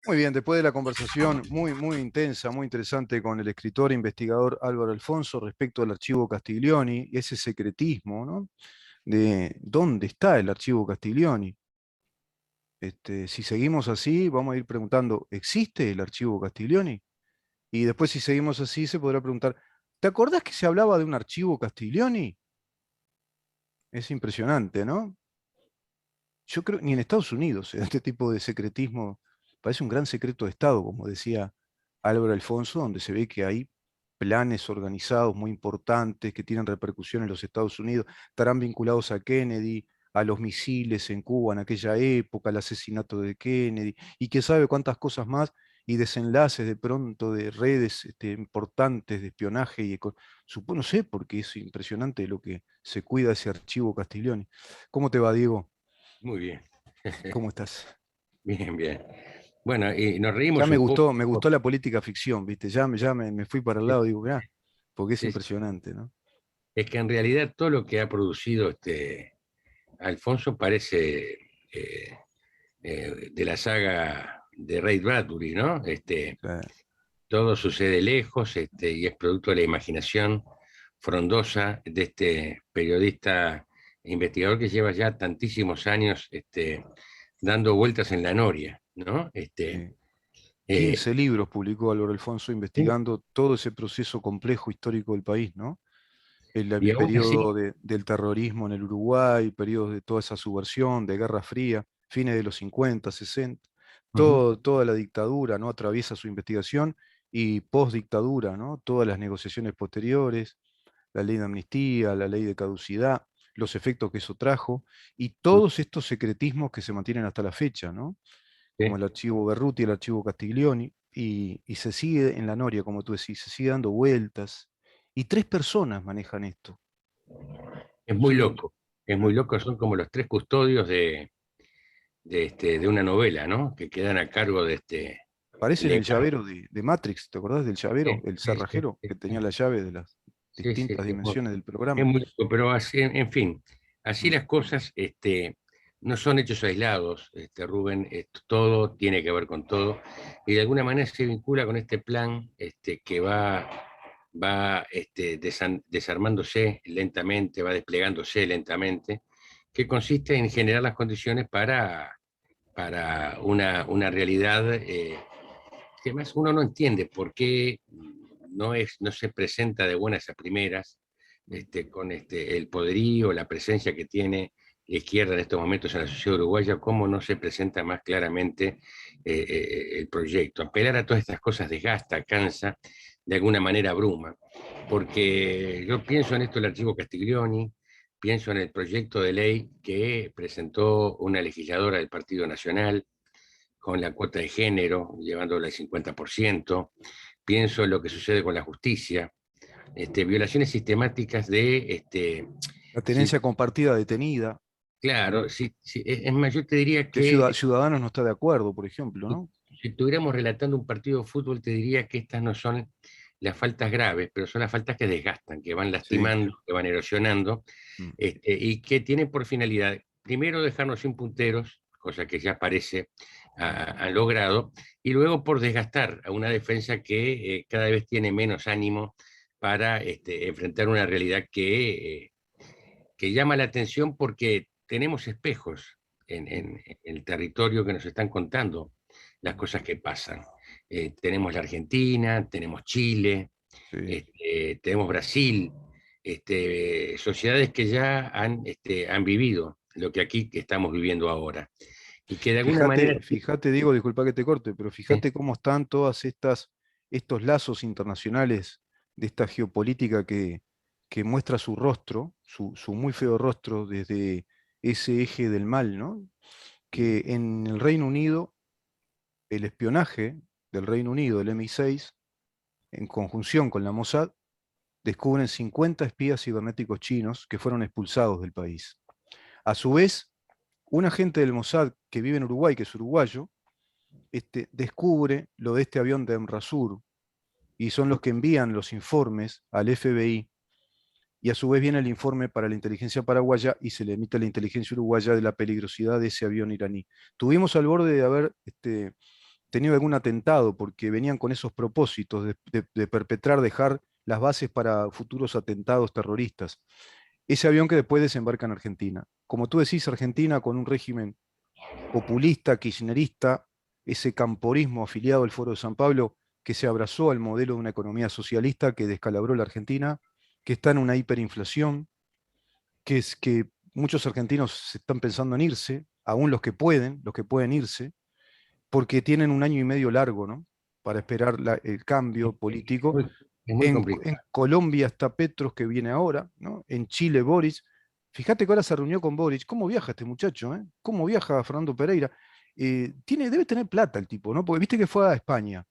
Muy bien, después de la conversación muy intensa, muy interesante con el escritor e investigador Álvaro Alfonso respecto al archivo Castiglioni y ese secretismo, ¿no? De dónde está el archivo Castiglioni. Si seguimos así, vamos a ir preguntando, ¿existe el archivo Castiglioni? Y después, si seguimos así, se podrá preguntar, ¿te acordás que se hablaba de un archivo Castiglioni? Es impresionante, ¿no? Yo creo, ni en Estados Unidos, este tipo de secretismo parece un gran secreto de Estado, como decía Álvaro Alfonso, donde se ve que hay planes organizados muy importantes que tienen repercusión en los Estados Unidos, estarán vinculados a Kennedy, a los misiles en Cuba en aquella época, al asesinato de Kennedy, y que sabe cuántas cosas más, y desenlaces de pronto de redes importantes de espionaje, no sé, porque es impresionante lo que se cuida ese archivo Castiglioni. ¿Cómo te va, Diego? Muy bien, ¿Cómo estás? bien, bien. Bueno, y nos Ya reímos un poco. me gustó la política ficción, ¿viste? Me fui para el lado, digo, mirá, porque es Sí, sí. impresionante, ¿no? Es que en realidad todo lo que ha producido Alfonso parece de la saga de Ray Bradbury, ¿no? La- Todo sucede lejos, y es producto de la imaginación frondosa de este periodista e investigador que lleva ya tantísimos años dando vueltas en la noria, ¿no? sí. Eh, 15 libros publicó Álvaro Alfonso investigando todo ese proceso complejo histórico del país, ¿no? y El aún así, periodo del terrorismo en el Uruguay, periodos de toda esa subversión, de Guerra Fría, fines de los 50, 60, ujú, toda la dictadura, ¿no? Atraviesa su investigación y post-dictadura, ¿no? Todas las negociaciones posteriores, la ley de amnistía, la ley de caducidad, los efectos que eso trajo, y todos estos secretismos que se mantienen hasta la fecha, ¿no? Como sí. el archivo Berruti, el archivo Castiglioni, y se sigue en la noria, como tú decís, se sigue dando vueltas, y tres personas manejan esto. Es muy Son, loco, es muy loco, son como los tres custodios de una novela, ¿no? Que quedan a cargo de este parecen el legado. llavero de Matrix, ¿te acordás del llavero? Sí, El sí, sí, cerrajero sí, que tenía la llave de las sí, sí, distintas sí, dimensiones del es programa. muy loco, pero así, en fin, así Mm. las cosas no son hechos aislados, Rubén, todo tiene que ver con todo, y de alguna manera se vincula con este plan que va desarmándose lentamente, va desplegándose lentamente, que consiste en generar las condiciones para una realidad que además uno no entiende por qué no se presenta de buenas a primeras Mm. con el poderío, la presencia que tiene la izquierda en estos momentos en la sociedad uruguaya, cómo no se presenta más claramente el proyecto. Apelar a todas estas cosas desgasta, cansa, de alguna manera abruma, porque yo pienso en esto del archivo Castiglioni, pienso en el proyecto de ley que presentó una legisladora del Partido Nacional, con la cuota de género, llevándola al 50%. Pienso en lo que sucede con la justicia, violaciones sistemáticas La si, tenencia compartida detenida, claro, ¿no? es más, yo te diría Que que Ciudadanos no está de acuerdo, por ejemplo, si, ¿no? si estuviéramos relatando un partido de fútbol, te diría que estas no son las faltas graves, pero son las faltas que desgastan, que van Sí. lastimando, que van erosionando, Mm. y que tienen por finalidad, primero, dejarnos sin punteros, cosa que ya parece han logrado, y luego por desgastar a una defensa que cada vez tiene menos ánimo para enfrentar una realidad que llama la atención porque tenemos espejos Mm. en el territorio que nos están contando las Mm. cosas que pasan. Tenemos la Argentina, tenemos Chile, Sí. tenemos Brasil, sociedades que ya han vivido lo que aquí estamos viviendo ahora. Y que de alguna manera, Fíjate, Diego, disculpa que te corte, pero sí, fíjate cómo están todas estos lazos internacionales de esta geopolítica que muestra su rostro, su muy feo rostro desde ese eje del mal, ¿no? Que en el Reino Unido, el espionaje del Reino Unido, el MI6, en conjunción con la Mossad, descubren 50 espías cibernéticos chinos que fueron expulsados del país. A su vez, un agente del Mossad que vive en Uruguay, que es uruguayo, descubre lo de este avión de Emrasur y son los que envían los informes al FBI y a su vez viene el informe para la inteligencia paraguaya y se le emite a la inteligencia uruguaya de la peligrosidad de ese avión iraní. Tuvimos al borde de haber tenido algún atentado, porque venían con esos propósitos de perpetrar, dejar las bases para futuros atentados terroristas. Ese avión que después desembarca en Argentina. Como tú decís, Argentina con un régimen populista, kirchnerista, ese camporismo afiliado al Foro de San Pablo, que se abrazó al modelo de una economía socialista que descalabró la Argentina, que está en una hiperinflación, que es que muchos argentinos se están pensando en irse, aún los que pueden irse, porque tienen un año y medio largo, ¿no? Para esperar el cambio político. Muy- es muy En complicado. Colombia está Petros, que viene ahora, ¿no? En Chile, Boris. Fíjate que ahora se reunió con Boris. ¿Cómo viaja este muchacho? ¿Cómo viaja Fernando Pereira? Debe tener plata el tipo, ¿no? Porque viste que fue a España.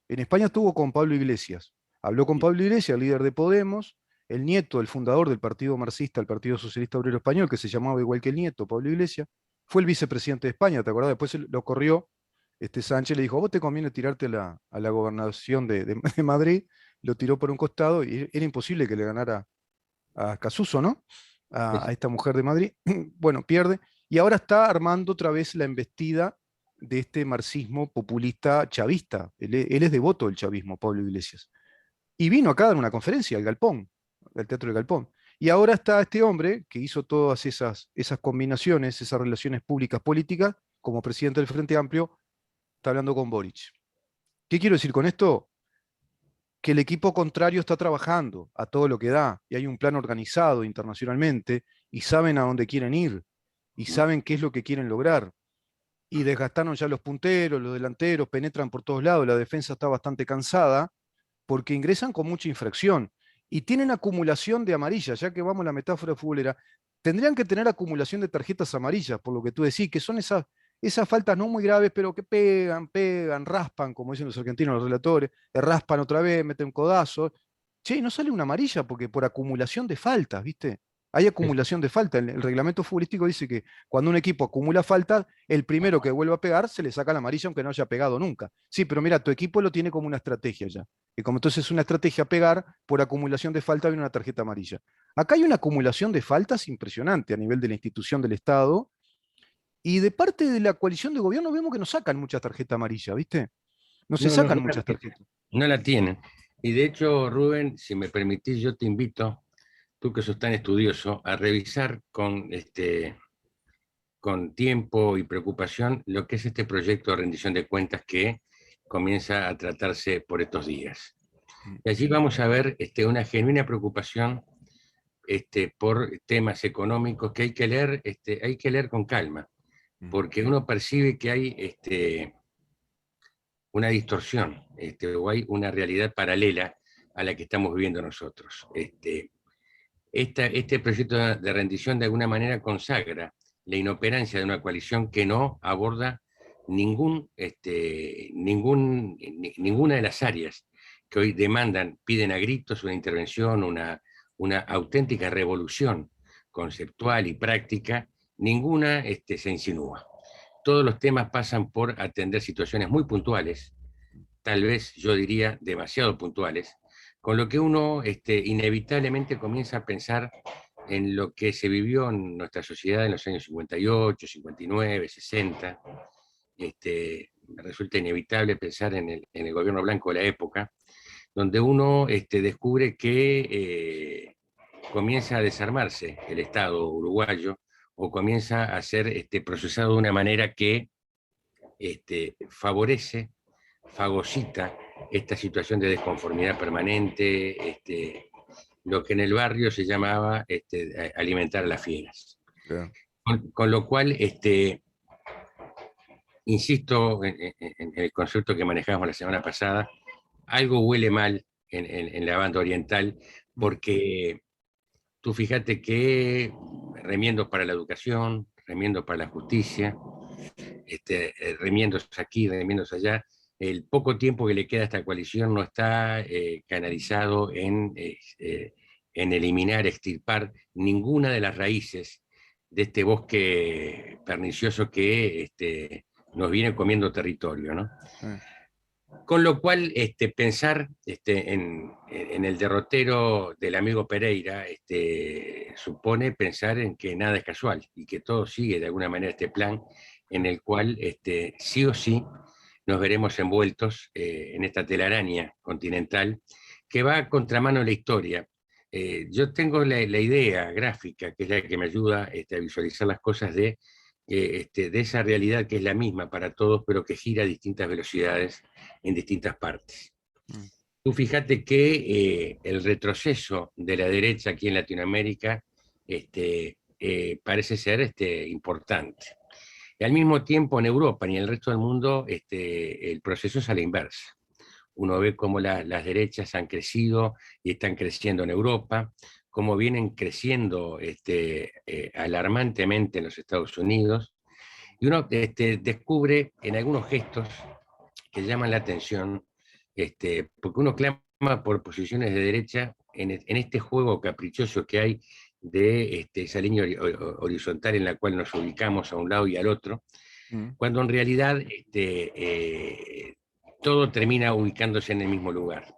En España estuvo con Pablo Iglesias. Habló con Pablo Iglesias, líder de Podemos, el nieto del fundador del Partido Marxista, el Partido Socialista Obrero Español, que se llamaba igual que el nieto, Pablo Iglesias. Fue el vicepresidente de España, ¿te acordás? Después lo corrió Sánchez, le dijo, vos te conviene tirarte a la gobernación de Madrid, lo tiró por un costado y era imposible que le ganara a Casuso, ¿no? A esta mujer de Madrid. Bueno, pierde. Y ahora está armando otra vez la embestida de este marxismo populista chavista. Él es devoto del chavismo, Pablo Iglesias. Y vino acá a dar una conferencia al Galpón, al Teatro del Galpón. Y ahora está este hombre que hizo todas esas combinaciones, esas relaciones públicas políticas, como presidente del Frente Amplio, está hablando con Boric. ¿Qué quiero decir con esto? Que el equipo contrario está trabajando a todo lo que da y hay un plan organizado internacionalmente y saben a dónde quieren ir y saben qué es lo que quieren lograr. Y desgastaron ya los punteros, los delanteros, penetran por todos lados, la defensa está bastante cansada porque ingresan con mucha infracción y tienen acumulación de amarillas, ya que vamos a la metáfora futbolera, tendrían que tener acumulación de tarjetas amarillas, por lo que tú decís, que son esas faltas no muy graves, pero que pegan, raspan, como dicen los argentinos, los relatores, raspan otra vez, meten codazos. Che, no sale una amarilla porque por acumulación de faltas, ¿viste? Hay acumulación de faltas. El reglamento futbolístico dice que cuando un equipo acumula faltas, el primero que vuelva a pegar se le saca la amarilla aunque no haya pegado nunca. Sí, pero mira, tu equipo lo tiene como una estrategia ya. Y como entonces es una estrategia pegar, por acumulación de falta viene una tarjeta amarilla. Acá hay una acumulación de faltas impresionante a nivel de la institución del Estado, y de parte de la coalición de gobierno vemos que no sacan muchas tarjetas amarillas, ¿viste? No se No, no, sacan no, muchas tarjetas. no la tienen. Y de hecho, Rubén, si me permitís, yo te invito, tú que sos tan estudioso, a revisar con tiempo y preocupación lo que es este proyecto de rendición de cuentas que comienza a tratarse por estos días. Y allí vamos a ver una genuina preocupación por temas económicos que hay que leer con calma, porque uno percibe que hay una distorsión o hay una realidad paralela a la que estamos viviendo nosotros. Este proyecto de rendición de alguna manera consagra la inoperancia de una coalición que no aborda ninguna de las áreas que hoy demandan, piden a gritos una intervención, una auténtica revolución conceptual y práctica, ninguna se insinúa. Todos los temas pasan por atender situaciones muy puntuales, tal vez yo diría demasiado puntuales, con lo que uno inevitablemente comienza a pensar en lo que se vivió en nuestra sociedad en los años 58, 59, 60. Me resulta inevitable pensar en el gobierno blanco de la época, donde uno descubre que comienza a desarmarse el Estado uruguayo o comienza a ser procesado de una manera que favorece, fagocita esta situación de desconformidad permanente, lo que en el barrio se llamaba alimentar a las fieras. Claro. Con lo cual, insisto en el concepto que manejamos la semana pasada, algo huele mal en la banda oriental, porque tú fíjate que remiendos para la educación, remiendos para la justicia, remiendos aquí, remiendos allá, el poco tiempo que le queda a esta coalición no está canalizado en eliminar, extirpar ninguna de las raíces de este bosque pernicioso que nos viene comiendo territorio, ¿no? Con lo cual, pensar en el derrotero del amigo Pereira supone pensar en que nada es casual y que todo sigue de alguna manera este plan en el cual sí o sí nos veremos envueltos en esta telaraña continental que va a contramano de la historia. Yo tengo la idea gráfica, que es la que me ayuda a visualizar las cosas de esa realidad que es la misma para todos, pero que gira a distintas velocidades en distintas partes. Mm. Tú fíjate que el retroceso de la derecha aquí en Latinoamérica parece ser importante. Y al mismo tiempo en Europa y en el resto del mundo el proceso es a la inversa. Uno ve cómo las derechas han crecido y están creciendo en Europa, cómo vienen creciendo alarmantemente en los Estados Unidos, y uno descubre en algunos gestos que llaman la atención, porque uno clama por posiciones de derecha en este juego caprichoso que hay de esa línea horizontal en la cual nos ubicamos a un lado y al otro, Mm. cuando en realidad todo termina ubicándose en el mismo lugar.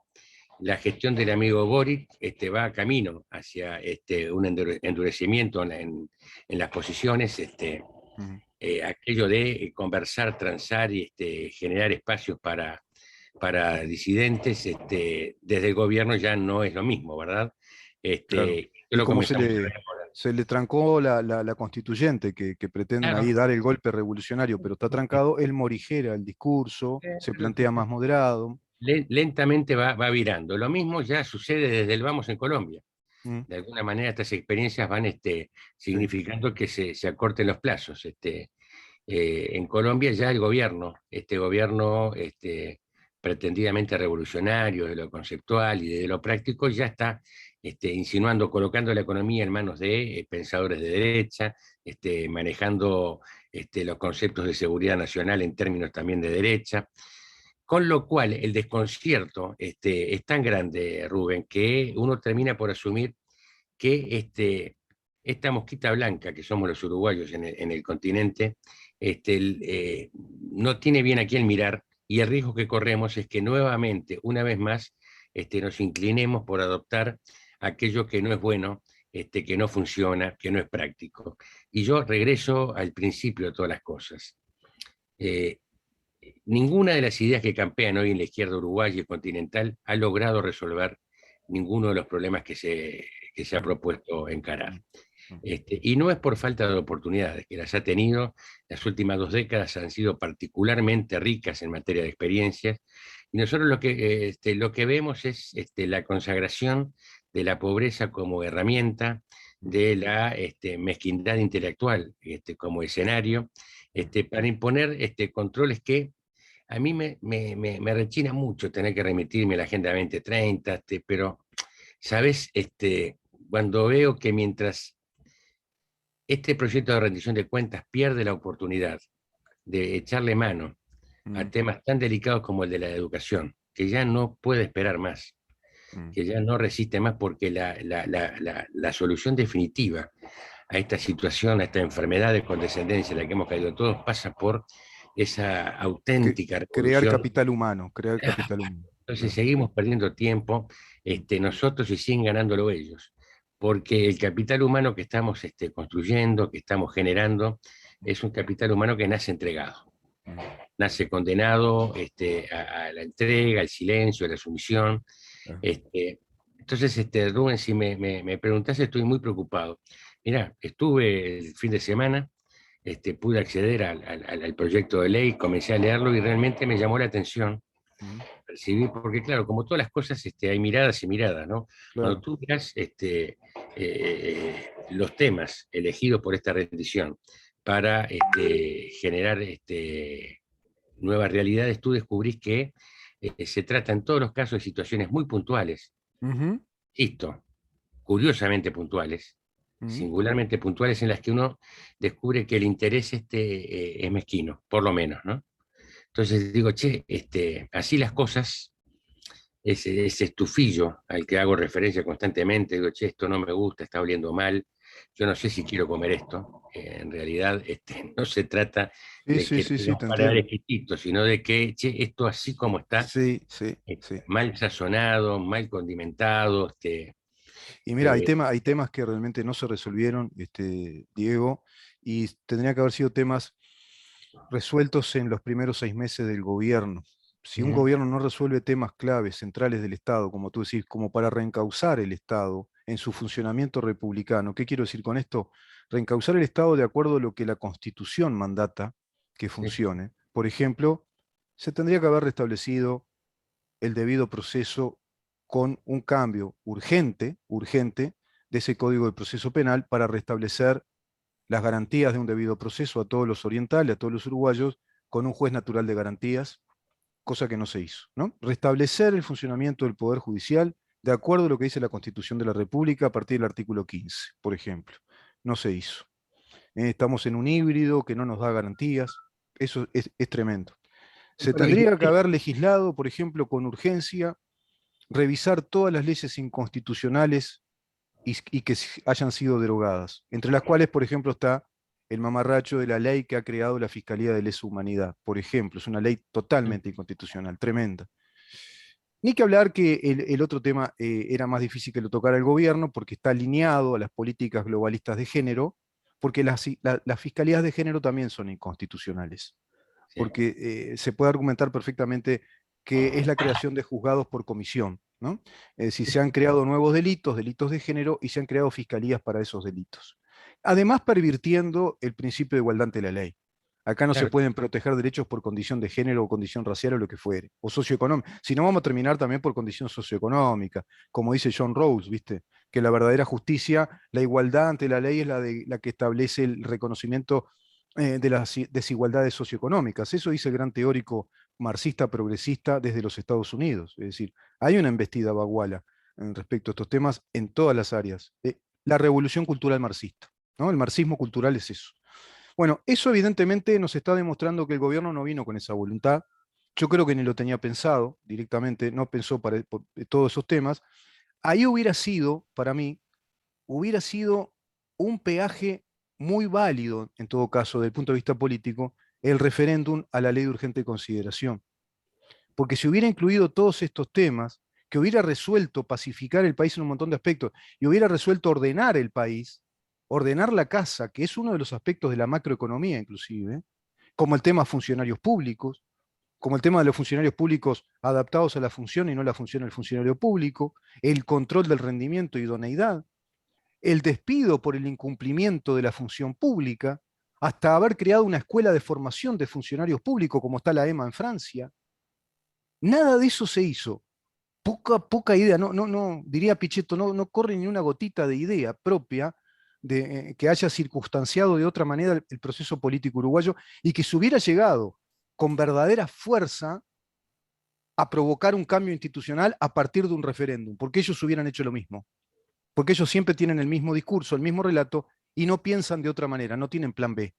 La gestión del amigo Boric va camino hacia un endurecimiento en las posiciones, Mm. aquello de conversar, transar y generar espacios para disidentes, desde el gobierno ya no es lo mismo, ¿verdad? Claro. Esto Y lo como comenzamos a ver ahora. se le trancó la constituyente, que pretenden ahí Claro. dar el golpe revolucionario, pero está trancado, él morigera el discurso, se plantea más moderado. Lentamente va virando. Lo mismo ya sucede desde el Vamos en Colombia. Mm. De alguna manera estas experiencias van Sí, significando que se acorten los plazos. En Colombia ya el gobierno, este gobierno pretendidamente revolucionario de lo conceptual y de lo práctico, ya está insinuando, colocando la economía en manos de pensadores de derecha, manejando los conceptos de seguridad nacional en términos también de derecha. Con lo cual, el desconcierto es tan grande, Rubén, que uno termina por asumir que esta mosquita blanca que somos los uruguayos en el continente, no tiene bien a quién mirar, y el riesgo que corremos es que nuevamente, una vez más, nos inclinemos por adoptar aquello que no es bueno, que no funciona, que no es práctico. Y yo regreso al principio de todas las cosas. Eh, Ninguna de las ideas que campean hoy en la izquierda uruguaya y continental ha logrado resolver ninguno de los problemas que se ha mm, propuesto encarar. mm, mm. Y no es por falta de oportunidades, que las ha tenido. Las últimas 2 décadas han sido particularmente ricas en materia de experiencias, y nosotros lo que vemos es la consagración de la pobreza como herramienta, Mm. de la mezquindad intelectual como escenario, para imponer controles que a mí me rechina mucho tener que remitirme a la Agenda 2030, pero, ¿sabes? Cuando veo que mientras este proyecto de rendición de cuentas pierde la oportunidad de echarle mano a Mm. temas tan delicados como el de la educación, que ya no puede esperar más, Mm. que ya no resiste más, porque la solución definitiva a esta situación, a esta enfermedad de condescendencia en la que hemos caído todos, pasa por esa Que- auténtica Crear revolución. capital humano, crear capital humano. Entonces Claro. seguimos perdiendo tiempo, Mm. nosotros, y siguen ganándolo ellos, porque el capital humano que estamos construyendo, que estamos generando, Mm. es un capital humano que nace entregado, Mm. nace condenado a la entrega, al silencio, a la sumisión. Claro. Entonces, Rubén, si me preguntás, estoy muy preocupado. Mira, estuve el fin de semana, pude acceder al proyecto de ley, comencé a leerlo y realmente me llamó la atención. Mm. Percibí, porque claro, como todas las cosas, hay miradas y miradas, ¿no? Cuando Claro. tú miras los temas elegidos por esta rendición para generar nuevas realidades, tú descubrís que se trata en todos los casos de situaciones muy puntuales, Ujú. insisto, curiosamente puntuales, Mm. singularmente puntuales, en las que uno descubre que el interés es mezquino, por lo menos, ¿no? Entonces digo, che, así las cosas, ese estufillo al que hago referencia constantemente, digo, che, esto no me gusta, está oliendo mal, yo no sé si quiero comer esto. En realidad, no se trata Sí, de sí, que sí, sí, tenga un te paladar entiendo. exquisito, sino de que, che, esto así como está, Sí, sí, sí. mal sazonado, mal condimentado, Y mira, eh, hay temas que realmente no se resolvieron, Diego, y tendría que haber sido temas. resueltos en los primeros 6 meses del gobierno. Si un Ujú. gobierno no resuelve temas claves, centrales del Estado, como tú decís, como para reencauzar el Estado en su funcionamiento republicano, ¿qué quiero decir con esto? Reencauzar el Estado de acuerdo a lo que la Constitución mandata que Sí, funcione. Por ejemplo, se tendría que haber restablecido el debido proceso con un cambio urgente, urgente, de ese Código de Proceso Penal para restablecer las garantías de un debido proceso a todos los orientales, a todos los uruguayos, con un juez natural de garantías, cosa que no se hizo, ¿no? Restablecer el funcionamiento del Poder Judicial de acuerdo a lo que dice la Constitución de la República a partir del artículo 15, por ejemplo. No se hizo. Estamos en un híbrido que no nos da garantías. Eso es tremendo. Se Bueno, tendría que haber legislado, por ejemplo, con urgencia, revisar todas las leyes inconstitucionales y que hayan sido derogadas, entre las cuales, por ejemplo, está el mamarracho de la ley que ha creado la Fiscalía de Lesa Humanidad, por ejemplo, es una ley totalmente inconstitucional, tremenda. Ni que hablar que el otro tema era más difícil que lo tocara el gobierno porque está alineado a las políticas globalistas de género, porque las fiscalías de género también son inconstitucionales, sí, porque se puede argumentar perfectamente que es la creación de juzgados por comisión, ¿no? Es decir, se han creado nuevos delitos, delitos de género, y se han creado fiscalías para esos delitos. Además, pervirtiendo el principio de igualdad ante la ley. Acá no se claro, pueden proteger derechos por condición de género o condición racial o lo que fuere, o socioeconómica. Si no, vamos a terminar también por condición socioeconómica, como dice John Rawls, ¿viste? Que la verdadera justicia, la igualdad ante la ley es la que establece el reconocimiento de las desigualdades socioeconómicas. Eso dice el gran teórico marxista progresista desde los Estados Unidos. Es decir, hay una embestida baguala respecto a estos temas en todas las áreas. La revolución cultural marxista, ¿no? El marxismo cultural es eso. Bueno, eso evidentemente nos está demostrando que el gobierno no vino con esa voluntad. Yo creo que ni lo tenía pensado directamente, no pensó para todos esos temas. Ahí hubiera sido, para mí, hubiera sido un peaje muy válido, en todo caso, desde el punto de vista político, el referéndum a la ley de urgente consideración. Porque si hubiera incluido todos estos temas, que hubiera resuelto pacificar el país en un montón de aspectos y hubiera resuelto ordenar el país, ordenar la casa, que es uno de los aspectos de la macroeconomía inclusive, como el tema funcionarios públicos, como el tema de los funcionarios públicos adaptados a la función y no la función del funcionario público, el control del rendimiento y idoneidad, el despido por el incumplimiento de la función pública, hasta haber creado una escuela de formación de funcionarios públicos como está la EMA en Francia. Nada de eso se hizo. Poca idea, no, diría Pichetto, no corre ni una gotita de idea propia de que haya circunstanciado de otra manera el proceso político uruguayo y que se hubiera llegado con verdadera fuerza a provocar un cambio institucional a partir de un referéndum, porque ellos hubieran hecho lo mismo, porque ellos siempre tienen el mismo discurso, el mismo relato y no piensan de otra manera, no tienen plan B.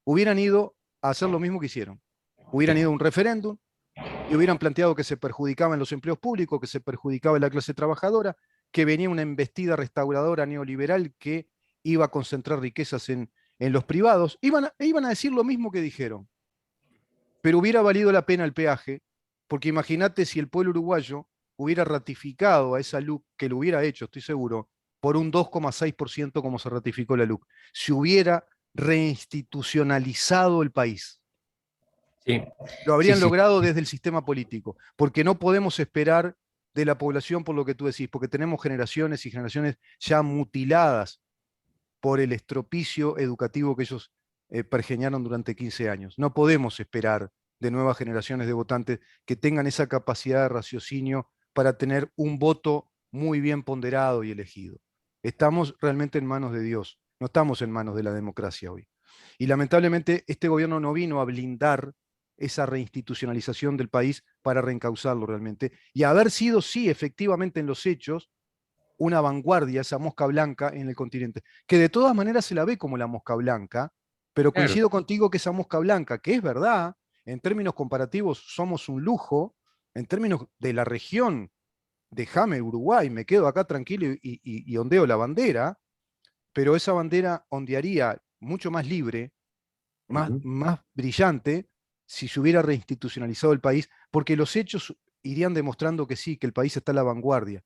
Hubieran ido a hacer lo mismo que hicieron. Hubieran ido a un referéndum y hubieran planteado que se perjudicaban los empleos públicos, que se perjudicaba la clase trabajadora, que venía una embestida restauradora neoliberal que iba a concentrar riquezas en los privados. Iban a decir lo mismo que dijeron, pero hubiera valido la pena el peaje, porque imagínate si el pueblo uruguayo hubiera ratificado a esa LUC, que lo hubiera hecho, estoy seguro, por un 2,6% como se ratificó la LUC, si hubiera reinstitucionalizado el país. sí, Lo sí, habrían sí, logrado desde el sistema político, porque no podemos esperar de la población por lo que tú decís, porque tenemos generaciones y generaciones ya mutiladas por el estropicio educativo que ellos pergeñaron durante 15 años. No podemos esperar de nuevas generaciones de votantes que tengan esa capacidad de raciocinio para tener un voto muy bien ponderado y elegido. Estamos realmente en manos de Dios, no estamos en manos de la democracia hoy. Y lamentablemente este gobierno no vino a blindar esa reinstitucionalización del país para reencauzarlo realmente. Y haber sido, sí, efectivamente en los hechos, una vanguardia, esa mosca blanca en el continente, que de todas maneras se la ve como la mosca blanca, pero claro. coincido contigo que esa mosca blanca, que es verdad, en términos comparativos somos un lujo, en términos de la región, déjame Uruguay, me quedo acá tranquilo y ondeo la bandera, pero esa bandera ondearía mucho más libre, Ujú. más brillante, si se hubiera reinstitucionalizado el país, porque los hechos irían demostrando que sí, que el país está a la vanguardia.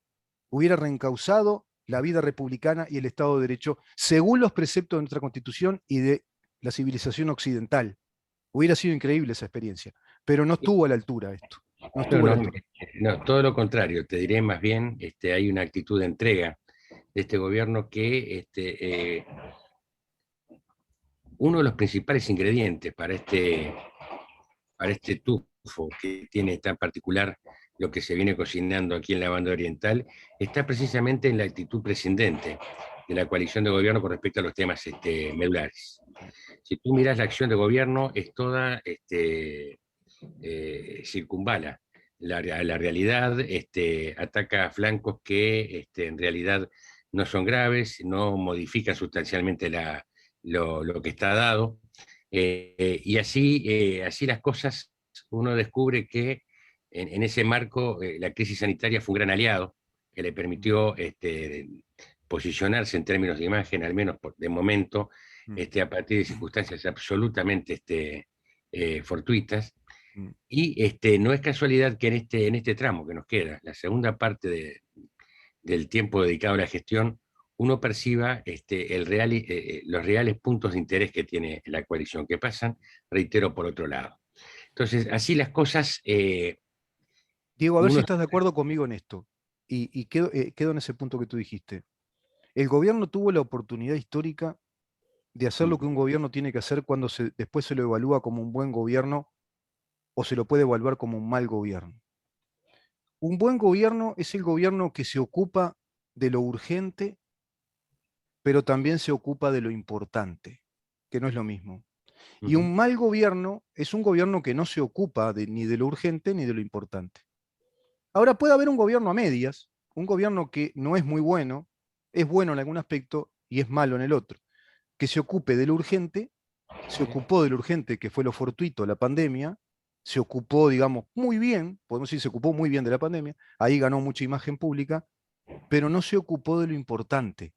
Hubiera reencauzado la vida republicana y el Estado de Derecho según los preceptos de nuestra Constitución y de la civilización occidental. Hubiera sido increíble esa experiencia, pero no estuvo a la altura esto. No No, estuvo a la no, altura. no, todo lo contrario, te diré más bien, hay una actitud de entrega de este gobierno que uno de los principales ingredientes para este tufo que tiene tan particular lo que se viene cocinando aquí en la banda oriental, está precisamente en la actitud prescindente de la coalición de gobierno con respecto a los temas medulares. Si tú miras la acción de gobierno, es toda circunvala la realidad, ataca flancos que en realidad no son graves, no modifican sustancialmente lo que está dado, y así las cosas, uno descubre que en ese marco la crisis sanitaria fue un gran aliado que le permitió posicionarse en términos de imagen, al menos de momento, Mm, a partir de circunstancias absolutamente fortuitas. mm. Y no es casualidad que en este tramo que nos queda, la segunda parte del tiempo dedicado a la gestión, uno perciba los reales puntos de interés que tiene la coalición, que pasan, reitero, por otro lado. Entonces, así las cosas, Diego, a ver si uno... estás de acuerdo conmigo en esto. Y quedo en ese punto que tú dijiste. El gobierno tuvo la oportunidad histórica de hacer lo que un gobierno tiene que hacer cuando después se lo evalúa como un buen gobierno o se lo puede evaluar como un mal gobierno. Un buen gobierno es el gobierno que se ocupa de lo urgente, pero también se ocupa de lo importante, que no es lo mismo. Y Ujú. un mal gobierno es un gobierno que no se ocupa ni de lo urgente ni de lo importante. Ahora puede haber un gobierno a medias, un gobierno que no es muy bueno, es bueno en algún aspecto y es malo en el otro, que se ocupe de lo urgente, se ocupó de lo urgente que fue lo fortuito, la pandemia, se ocupó, digamos, muy bien, podemos decir, se ocupó muy bien de la pandemia, ahí ganó mucha imagen pública, pero no se ocupó de lo importante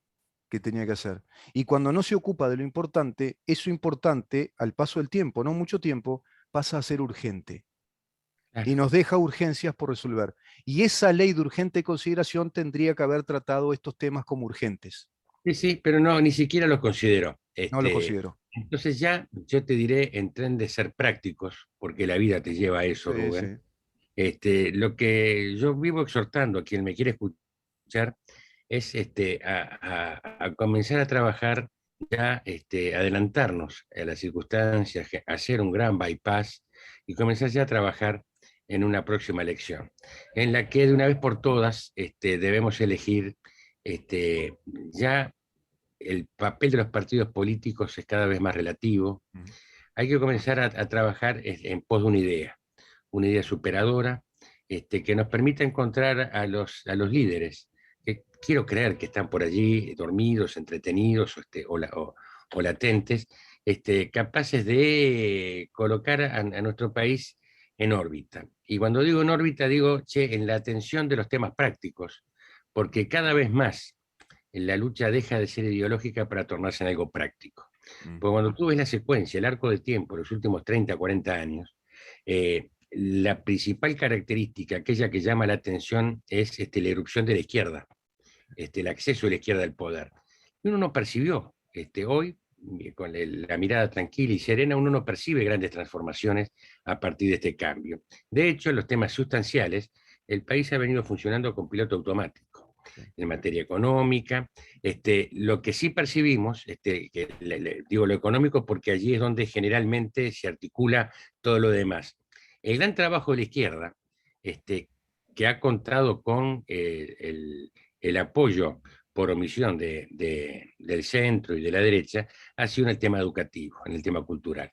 que tenía que hacer. Y cuando no se ocupa de lo importante, eso importante, al paso del tiempo, no mucho tiempo, pasa a ser urgente y Claro. nos deja urgencias por resolver. Y esa ley de urgente consideración tendría que haber tratado estos temas como urgentes. Sí, sí, pero no, ni siquiera los considero. No lo considero. Entonces ya yo te diré en tren de ser prácticos, porque la vida te lleva a eso, Sí, Rubén. sí. Lo que yo vivo exhortando a quien me quiere escuchar es a comenzar a trabajar ya, adelantarnos a las circunstancias, hacer un gran bypass y comenzar ya a trabajar en una próxima elección, en la que de una vez por todas debemos elegir ya el papel de los partidos políticos es cada vez más relativo. Mm. Hay que comenzar a trabajar en pos de una idea superadora, que nos permita encontrar a los líderes, que quiero creer que están por allí dormidos, entretenidos o latentes, capaces de colocar a nuestro país en órbita. Y cuando digo en órbita, digo, che, en la atención de los temas prácticos, porque cada vez más la lucha deja de ser ideológica para tornarse en algo práctico. Mm. Porque cuando tú ves la secuencia, el arco de tiempo, los últimos 30, 40 años, la principal característica, aquella que llama la atención, es la erupción de la izquierda, el acceso de la izquierda al poder. Y uno no percibió, hoy, con la mirada tranquila y serena, uno no percibe grandes transformaciones a partir de este cambio. De hecho, en los temas sustanciales, el país ha venido funcionando con piloto automático Sí. en materia económica. Lo que sí percibimos, digo lo económico porque allí es donde generalmente se articula todo lo demás. El gran trabajo de la izquierda, que ha contado con el apoyo por omisión del centro y de la derecha, ha sido en el tema educativo, en el tema cultural.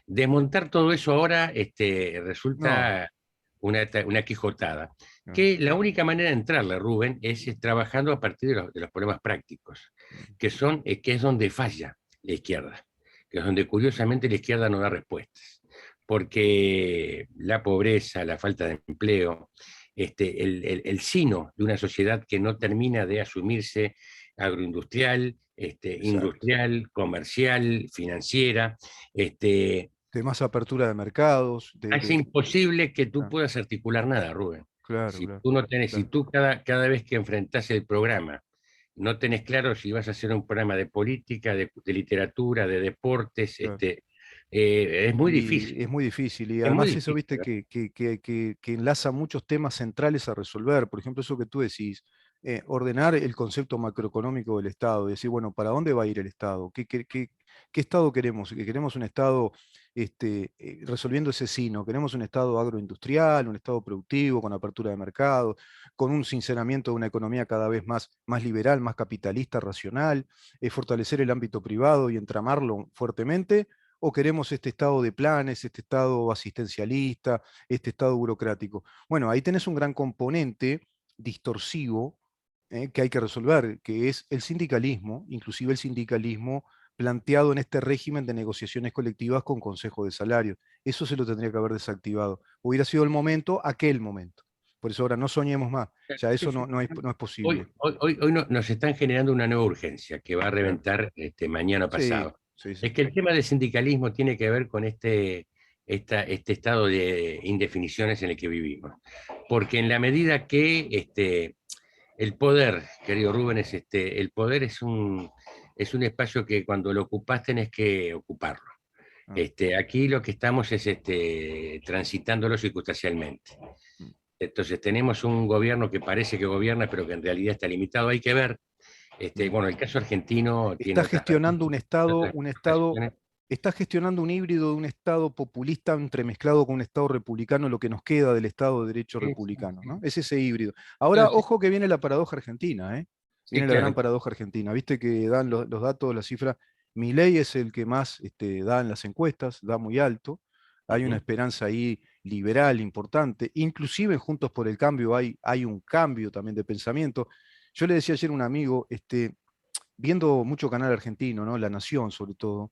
Desmontar todo eso ahora No, resulta una quijotada, no. que la única manera de entrarle, Rubén, es trabajando a partir de los problemas prácticos, Mm. que es donde falla la izquierda, que es donde curiosamente la izquierda no da respuestas, porque la pobreza, la falta de empleo, el sino de una sociedad que no termina de asumirse agroindustrial, Exacto. industrial, comercial, financiera, este, De más apertura de mercados, hace imposible que tú ah, puedas articular nada, Rubén. claro, Si claro, tú no tenés, si claro. tú cada vez que enfrentás el programa no tenés claro si vas a hacer un programa de política, de literatura, de deportes, Claro. Es muy Y difícil, es muy difícil. Y es muy además eso, difícil, viste, ¿verdad? que enlaza muchos temas centrales a resolver. Por ejemplo, eso que tú decís, ordenar el concepto macroeconómico del Estado, decir, bueno, ¿para dónde va a ir el Estado? ¿Qué Estado queremos? ¿Que queremos un Estado resolviendo ese sino? ¿Queremos un Estado agroindustrial, un Estado productivo, con apertura de mercado, con un sinceramiento de una economía cada vez más liberal, más capitalista, racional, fortalecer el ámbito privado y entramarlo fuertemente? ¿O queremos este estado de planes, este estado asistencialista, este estado burocrático? Bueno, ahí tenés un gran componente distorsivo que hay que resolver, que es el sindicalismo, inclusive el sindicalismo planteado en este régimen de negociaciones colectivas con consejo de salarios. Eso se lo tendría que haber desactivado. Hubiera sido el momento, aquel momento. Por eso ahora no soñemos más. Ya Sí, eso sí. no es Hoy, posible. nos están generando una nueva urgencia que va a Claro. reventar mañana o Sí, pasado. sí, sí. Es que el tema del sindicalismo tiene que ver con este estado de indefiniciones en el que vivimos. Porque en la medida que el poder, querido Rubén, el poder es un espacio que cuando lo ocupás tenés que ocuparlo. Ah, Aquí lo que estamos es transitándolo circunstancialmente. mm. Entonces tenemos un gobierno que parece que gobierna, pero que en realidad está limitado. Hay que ver, Mm. bueno, el caso argentino tiene Está otras gestionando un vertientes, Estado, otras explicaciones. está gestionando un híbrido de un Estado populista entremezclado con un Estado republicano, lo que nos queda del Estado de Derecho Sí, sí, republicano, ¿no? sí. Es ese híbrido. Ahora, Entonces, ojo que viene la paradoja argentina, ¿eh? sí, Viene la gran claro. paradoja argentina. Viste que dan los datos, las cifras. Milei es el que más da en las encuestas, da muy alto. Hay una Ujú. esperanza ahí liberal importante. Inclusive en Juntos por el Cambio hay un cambio también de pensamiento. Yo le decía ayer a un amigo, viendo mucho canal argentino, ¿no? La Nación sobre todo,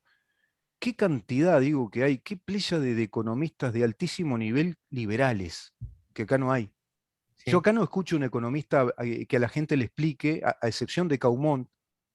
qué cantidad, digo, que hay, qué playa de economistas de altísimo nivel liberales, que acá no hay. Yo Sí, acá no escucho un economista que a la gente le explique, a excepción de Caumont,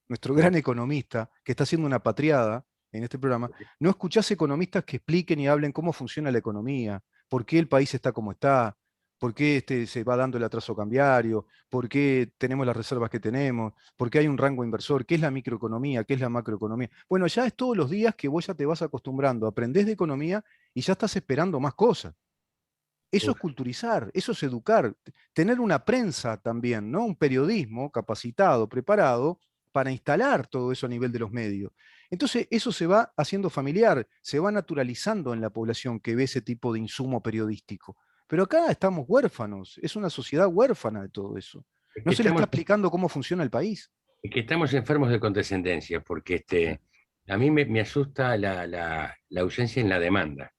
nuestro gran sí. economista, que está haciendo una patriada en este programa, no escuchás economistas que expliquen y hablen cómo funciona la economía, por qué el país está como está, por qué se va dando el atraso cambiario, por qué tenemos las reservas que tenemos, por qué hay un rango inversor, qué es la microeconomía, qué es la macroeconomía. Bueno, ya es todos los días que vos ya te vas acostumbrando, aprendés de economía y ya estás esperando más cosas. Eso es Uf. culturizar, eso es educar, tener una prensa también, ¿no? Un periodismo capacitado, preparado para instalar todo eso a nivel de los medios. Entonces, eso se va haciendo familiar, se va naturalizando en la población que ve ese tipo de insumo periodístico. Pero acá estamos huérfanos, es una sociedad huérfana de todo eso. Es No que se le está estamos, explicando cómo funciona el país. es que estamos enfermos de condescendencia, porque a mí me asusta la ausencia en la demanda.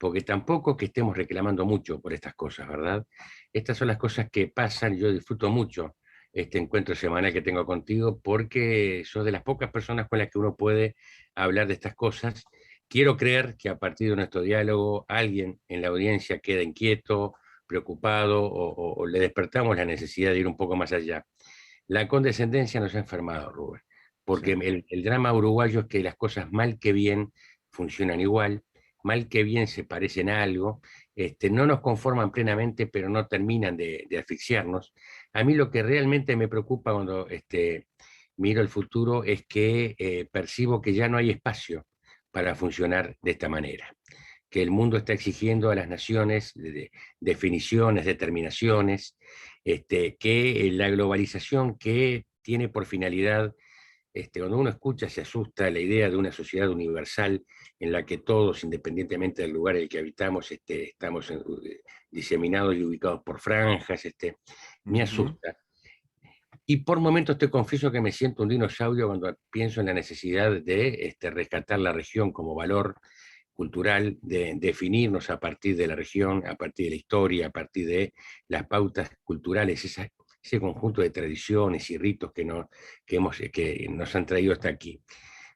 Porque tampoco que estemos reclamando mucho por estas cosas, ¿verdad? Estas son las cosas que pasan, yo disfruto mucho este encuentro semanal que tengo contigo, porque sos de las pocas personas con las que uno puede hablar de estas cosas. Quiero creer que a partir de nuestro diálogo alguien en la audiencia queda inquieto, preocupado, o le despertamos la necesidad de ir un poco más allá. La condescendencia nos ha enfermado, Rubén, porque Sí. el drama uruguayo es que las cosas mal que bien funcionan igual, mal que bien se parecen a algo, no nos conforman plenamente, pero no terminan de asfixiarnos. A mí lo que realmente me preocupa cuando miro el futuro es que percibo que ya no hay espacio para funcionar de esta manera, que el mundo está exigiendo a las naciones definiciones, determinaciones, que la globalización que tiene por finalidad, cuando uno escucha se asusta la idea de una sociedad universal en la que todos, independientemente del lugar en el que habitamos, estamos diseminados y ubicados por franjas, me Ujú. asusta. Y por momentos te confieso que me siento un dinosaurio cuando pienso en la necesidad de rescatar la región como valor cultural, de definirnos a partir de la región, a partir de la historia, a partir de las pautas culturales, ese conjunto de tradiciones y ritos que nos han traído hasta aquí.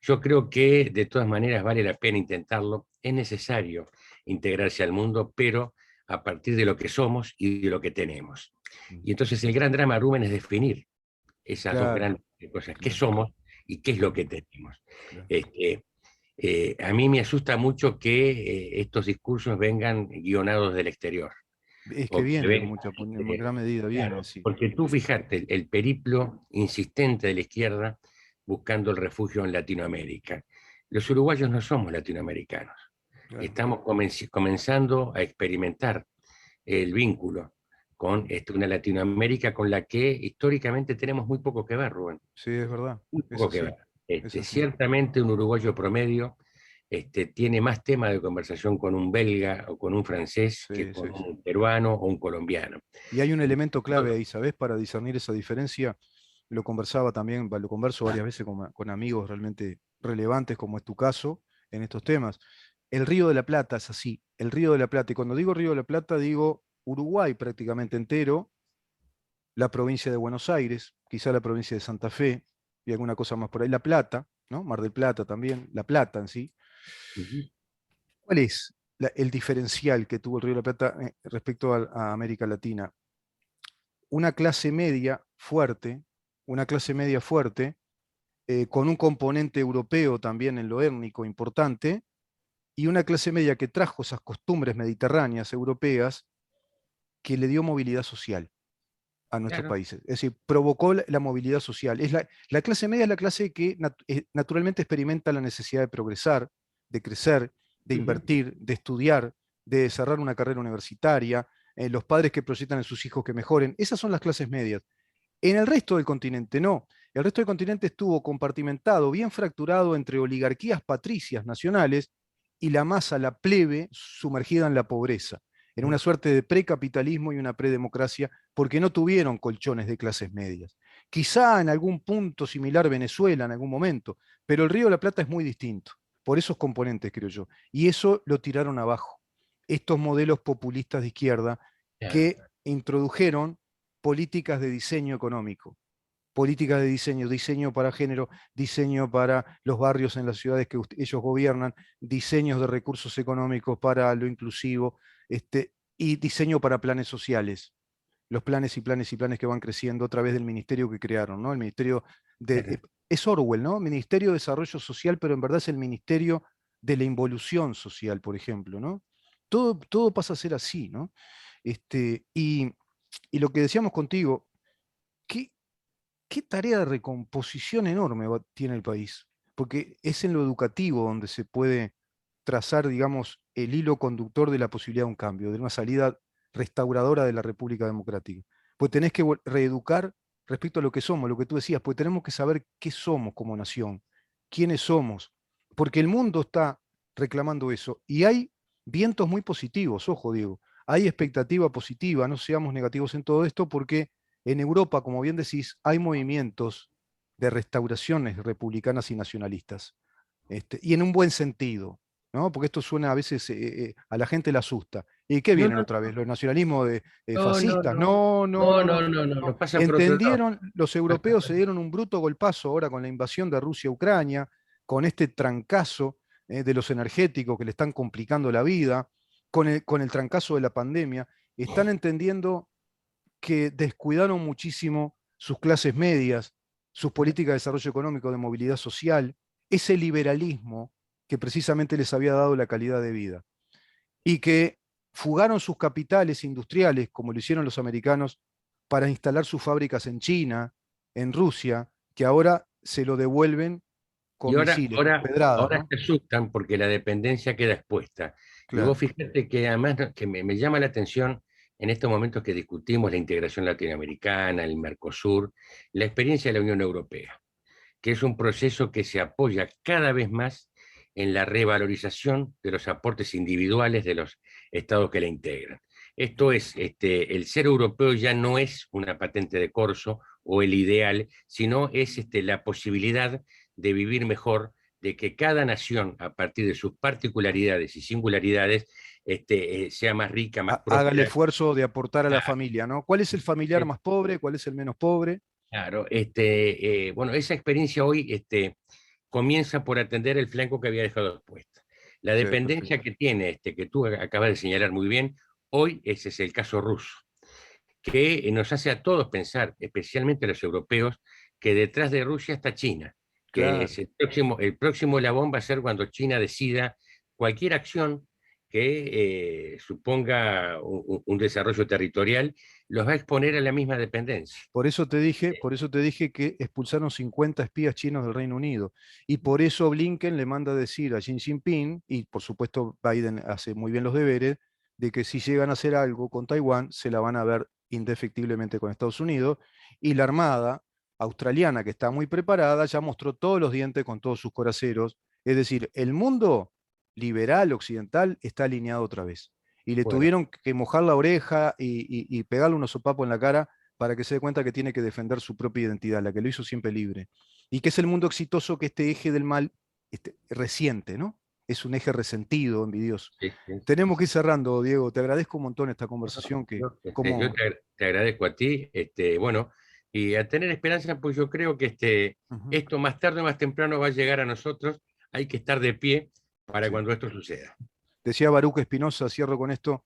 Yo creo que de todas maneras vale la pena intentarlo, es necesario integrarse al mundo, pero a partir de lo que somos y de lo que tenemos. Y entonces el gran drama, Rubén, es definir esas dos Claro, grandes cosas, qué claro, somos y qué es lo que tenemos. claro. Este, a mí me asusta mucho que estos discursos vengan guionados del exterior. Es que O que viene en vengan, en gran medida, viene, claro, sí. porque tú fijate el periplo insistente de la izquierda buscando el refugio en Latinoamérica. Los uruguayos no somos latinoamericanos. Claro. Estamos comenzando a experimentar el vínculo con una Latinoamérica con la que históricamente tenemos muy poco que ver, Rubén. Sí, es verdad. Muy Es poco que así. ver. Es así. Ciertamente un uruguayo promedio tiene más tema de conversación con un belga o con un francés que Sí, con sí, sí. un peruano o un colombiano. Y hay un En- elemento clave ahí, ¿sabes? Para discernir esa diferencia, lo conversaba también, lo converso varias veces con amigos realmente relevantes, como es tu caso, en estos temas. El Río de la Plata es así, el Río de la Plata. Y cuando digo Río de la Plata, digo Uruguay prácticamente entero, la provincia de Buenos Aires, quizá la provincia de Santa Fe y alguna cosa más por ahí. La Plata, ¿no? Mar del Plata también, La Plata en sí. Ujú. ¿Cuál es el diferencial que tuvo el Río de la Plata respecto a América Latina? Una clase media fuerte, una clase media fuerte, con un componente europeo también en lo étnico importante, y una clase media que trajo esas costumbres mediterráneas europeas que le dio movilidad social a nuestros Claro. países. Es decir, provocó la movilidad social. La clase media es la clase que naturalmente experimenta la necesidad de progresar, de crecer, de Ujú. invertir, de estudiar, de desarrollar una carrera universitaria, los padres que proyectan en sus hijos que mejoren. Esas son las clases medias. En el resto del continente no. El resto del continente estuvo compartimentado, bien fracturado entre oligarquías patricias nacionales y la masa, la plebe, sumergida en la pobreza, en una suerte de precapitalismo y una predemocracia, porque no tuvieron colchones de clases medias. Quizá en algún punto similar Venezuela en algún momento, pero el Río de la Plata es muy distinto, por esos componentes, creo yo. Y eso lo tiraron abajo. Estos modelos populistas de izquierda Claro. que introdujeron políticas de diseño económico, políticas de diseño, diseño para género, diseño para los barrios en las ciudades que ellos gobiernan, diseños de recursos económicos para lo inclusivo, y diseño para planes sociales. Los planes y planes y planes que van creciendo a través del ministerio que crearon, ¿no? El ministerio Claro. es Orwell, ¿no? Ministerio de Desarrollo Social, pero en verdad es el ministerio de la involución social, por ejemplo, ¿no? Todo pasa a ser así, ¿no? Y lo que decíamos contigo, ¿qué, qué tarea de recomposición enorme tiene el país? Porque es en lo educativo donde se puede trazar, digamos, el hilo conductor de la posibilidad de un cambio, de una salida restauradora de la República Democrática. Pues tenés que reeducar respecto a lo que somos, lo que tú decías, pues tenemos que saber qué somos como nación, quiénes somos, porque el mundo está reclamando eso. Y hay vientos muy positivos, ojo, Diego, hay expectativa positiva, no seamos negativos en todo esto, porque en Europa, como bien decís, hay movimientos de restauraciones republicanas y nacionalistas, y en un buen sentido, ¿no? Porque esto suena a veces, a la gente le asusta. ¿Y qué No, vienen no, otra vez? ¿Los nacionalismos no, no, fascistas? no, No, no, no, no, no, no. no, no, No. no pasa por otro lado. Entendieron, los europeos se dieron un bruto golpazo ahora con la invasión de Rusia a Ucrania, con este trancazo de los energéticos que le están complicando la vida, con el trancazo de la pandemia. Están entendiendo que descuidaron muchísimo sus clases medias, sus políticas de desarrollo económico, de movilidad social, ese liberalismo que precisamente les había dado la calidad de vida. Y que fugaron sus capitales industriales, como lo hicieron los americanos, para instalar sus fábricas en China, en Rusia, que ahora se lo devuelven Y con misiles, con pedradas, ahora ¿no? se asustan porque la dependencia queda expuesta. Y vos Claro, fíjate que además que me llama la atención en estos momentos que discutimos la integración latinoamericana, el Mercosur, la experiencia de la Unión Europea, que es un proceso que se apoya cada vez más en la revalorización de los aportes individuales de los estados que la integran. Esto es, el ser europeo ya no es una patente de corso o el ideal, sino es la posibilidad de vivir mejor, de que cada nación, a partir de sus particularidades y singularidades, sea más rica, más haga el próspera. esfuerzo de aportar a la Claro, familia, ¿no? ¿Cuál es el familiar más pobre? ¿Cuál es el menos pobre? claro, bueno, esa experiencia hoy comienza por atender el flanco que había dejado expuesta. La Sí, dependencia perfecto. que tiene, que tú acabas de señalar muy bien, hoy ese es el caso ruso, que nos hace a todos pensar, especialmente a los europeos, que detrás de Rusia está China, que Claro. es el próximo eslabón va a ser cuando China decida cualquier acción que suponga un desarrollo territorial, los va a exponer a la misma dependencia. Por eso te dije que expulsaron 50 espías chinos del Reino Unido. Y por eso Blinken le manda a decir a Xi Jinping, y por supuesto Biden hace muy bien los deberes, de que si llegan a hacer algo con Taiwán, se la van a ver indefectiblemente con Estados Unidos. Y la Armada australiana, que está muy preparada, ya mostró todos los dientes con todos sus coraceros. Es decir, el mundo liberal occidental está alineado otra vez. Y le Bueno, tuvieron que mojar la oreja y pegarle unos sopapos en la cara para que se dé cuenta que tiene que defender su propia identidad, la que lo hizo siempre libre. Y que es el mundo exitoso que este eje del mal resiente, ¿no? Es un eje resentido, envidioso. sí, sí, sí, Tenemos que ir sí. cerrando, Diego. Te agradezco un montón esta conversación que, Yo como, te agradezco a ti, bueno, y a tener esperanza, pues yo creo que ujú, esto más tarde o más temprano va a llegar a nosotros, hay que estar de pie para sí. cuando esto suceda. Decía Baruch Espinosa, cierro con esto,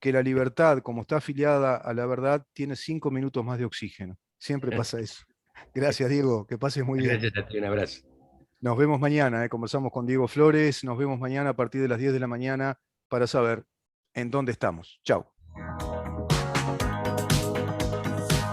que la libertad, como está afiliada a la verdad, tiene 5 minutos más de oxígeno. Siempre pasa eso. Gracias, Diego. Que pases muy bien. Gracias a ti, un abrazo. Nos vemos mañana, conversamos con Diego Flores, nos vemos mañana a partir de las 10 de la mañana para saber en dónde estamos. Chao.